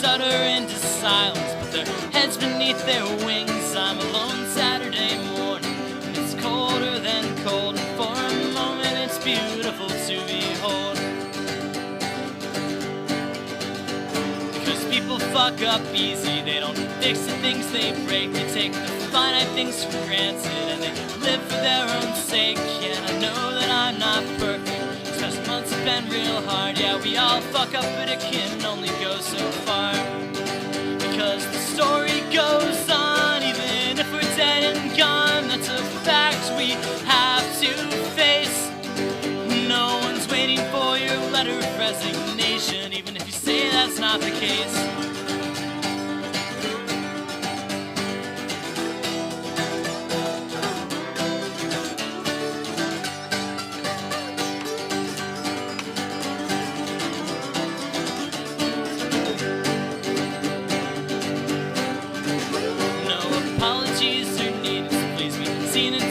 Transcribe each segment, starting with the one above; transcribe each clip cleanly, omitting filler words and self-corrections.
stutter into silence, put their heads beneath their wings. I'm alone Saturday morning, and it's colder than cold, and for a moment it's beautiful to behold. Because people fuck up easy, they don't fix the things they break, they take the finite things for granted, and they live for their own sake. And I know that I'm not perfect, these past months have been real hard. Yeah, we all fuck up, but it can only go so far. Because the story goes on, even if we're dead and gone. That's a fact we have to face. No one's waiting for your letter of resignation, even if you say that's not the case.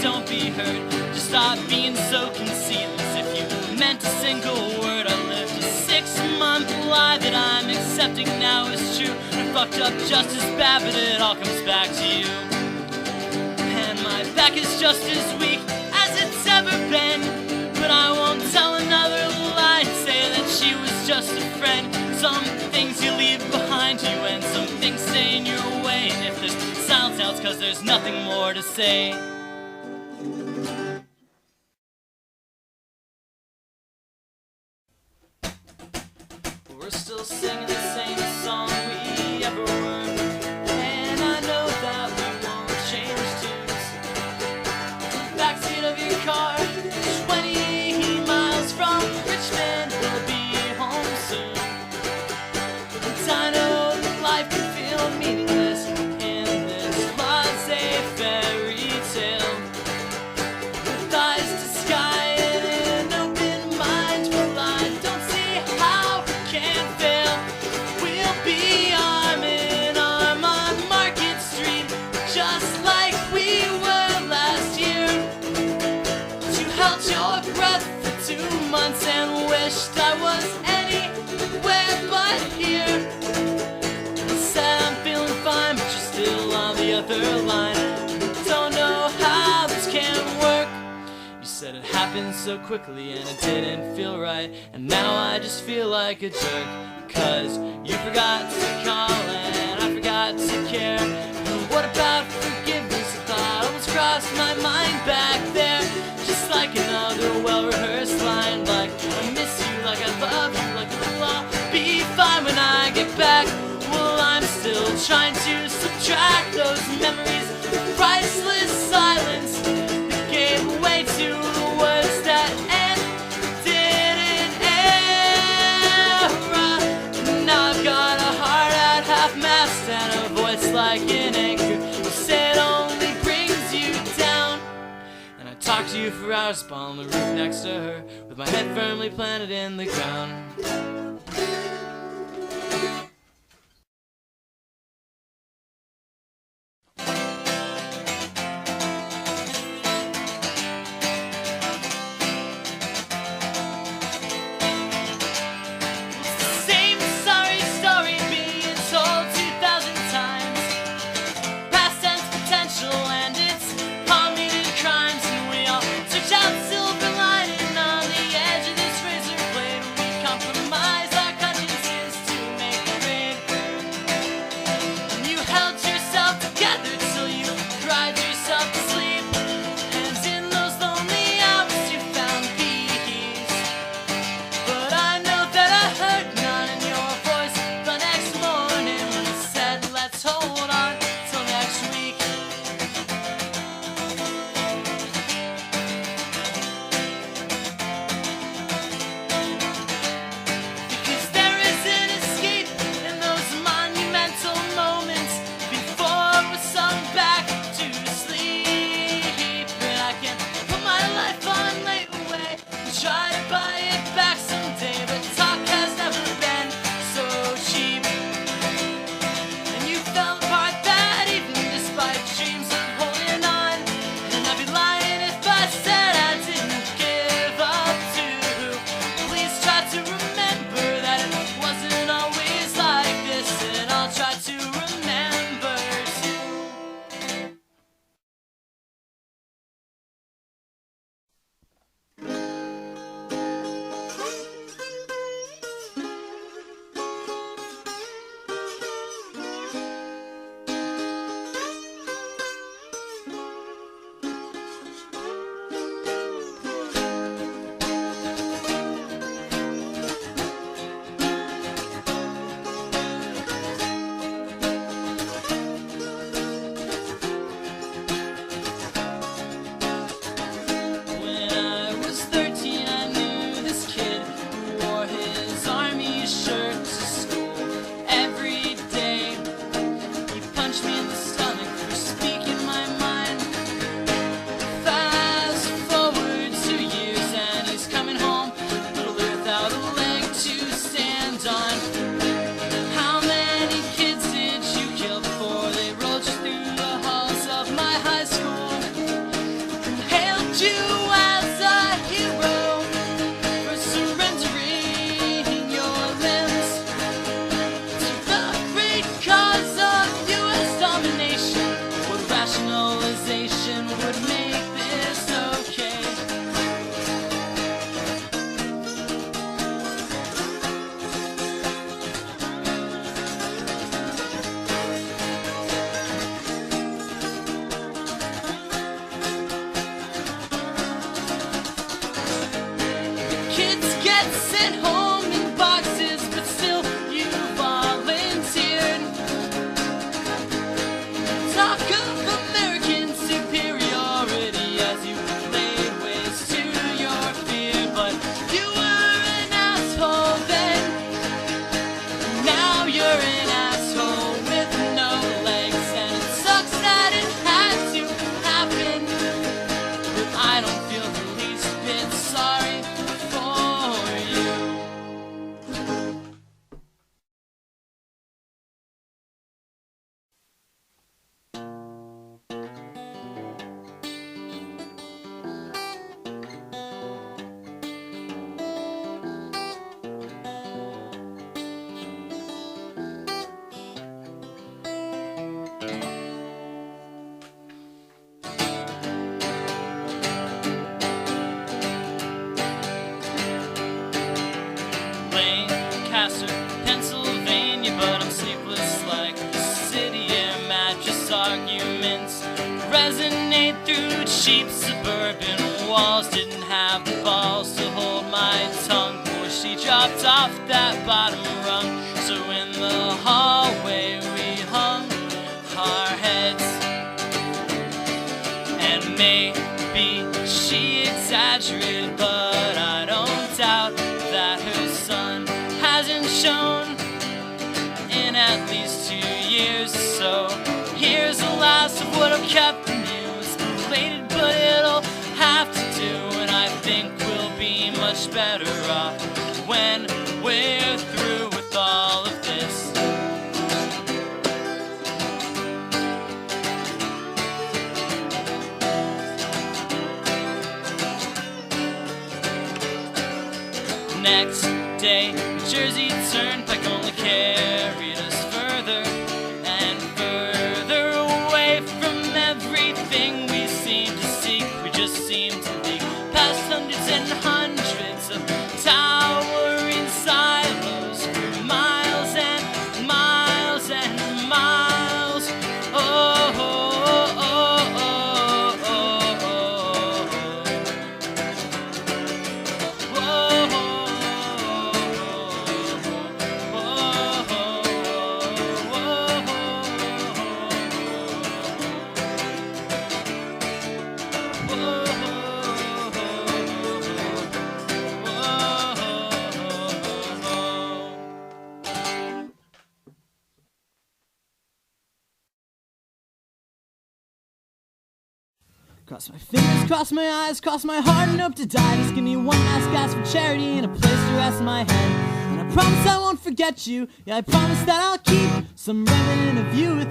Don't be hurt, just stop being so conceited. If you meant a single word, I lived a 6-month lie that I'm accepting now is true. I fucked up just as bad, but it all comes back to you. And my back is just as weak as it's ever been, but I won't tell another lie and say that she was just a friend. Some things you leave behind you, and some things stay in your way. And if there's silence now, it's 'cause there's nothing more to say. We're still singing the same song we ever were, and I know that we won't change tunes. Backseat of your car, 20 miles from Richmond, we'll be home soon. And I know that life can feel meaningless in this laissez fairy tale. With eyes to sky and an open mind, well, I don't see how it can fail. We'll be arm in arm on Market Street, just like we were last year. You held your breath for 2 months and wished I was anywhere but here. You said I'm feeling fine, but you're still on the other line. Don't know how this can work. You said it happened so quickly and it didn't feel right, and now I just feel like a jerk. 'Cause you forgot to call and I forgot to care. And what about forgiveness? I thought almost crossed my mind back there. Just like another well-rehearsed line, like I miss you, like I love you, like it'll all be fine when I get back. Well, I'm still trying to subtract those memories of priceless silence that gave way to the words that ended in error. Now I've got a heart at half-mast and a voice like an anchor. You say it only brings you down, and I talk to you for hours up on the roof next to her, with my head firmly planted in the ground. Same sorry story being told 2,000 times. Past tense potential and its committed crimes, and we all search out silver lining on the edge of this razor blade. We compromise sent home in boxes, but still you volunteered. Talk of American superiority as you laid waste to your fear, but you were an asshole then. Now you're an asshole with no legs, and it sucks that it had to happen, but I don't feel the least bit sorry for you. Lancaster, Pennsylvania, but I'm sleepless like the city air. Mattress arguments resonate through cheap suburban walls. Didn't have the balls to hold my tongue before she dropped off that bottom rung. So in the hallway we hung our heads, and maybe she exaggerated, but I don't doubt that her son hasn't shown in at least 2 years. So here's the last of what I've kept from you. It's belated, but it'll have to do, and I think we'll be much better off when we're through with all of this. Next day, Jersey Turnpike only carried us further and further away from everything we seemed to seek. We just seemed to leak past hundreds and hundreds of towering silos for miles and miles and miles. Oh, oh, oh, oh, oh, oh, oh. Whoa. Cross my fingers, cross my eyes, cross my heart and hope to die. Just give me one last gasp for charity and a place to rest my head. And I promise I won't forget you. Yeah, I promise that I'll keep some remnant of you with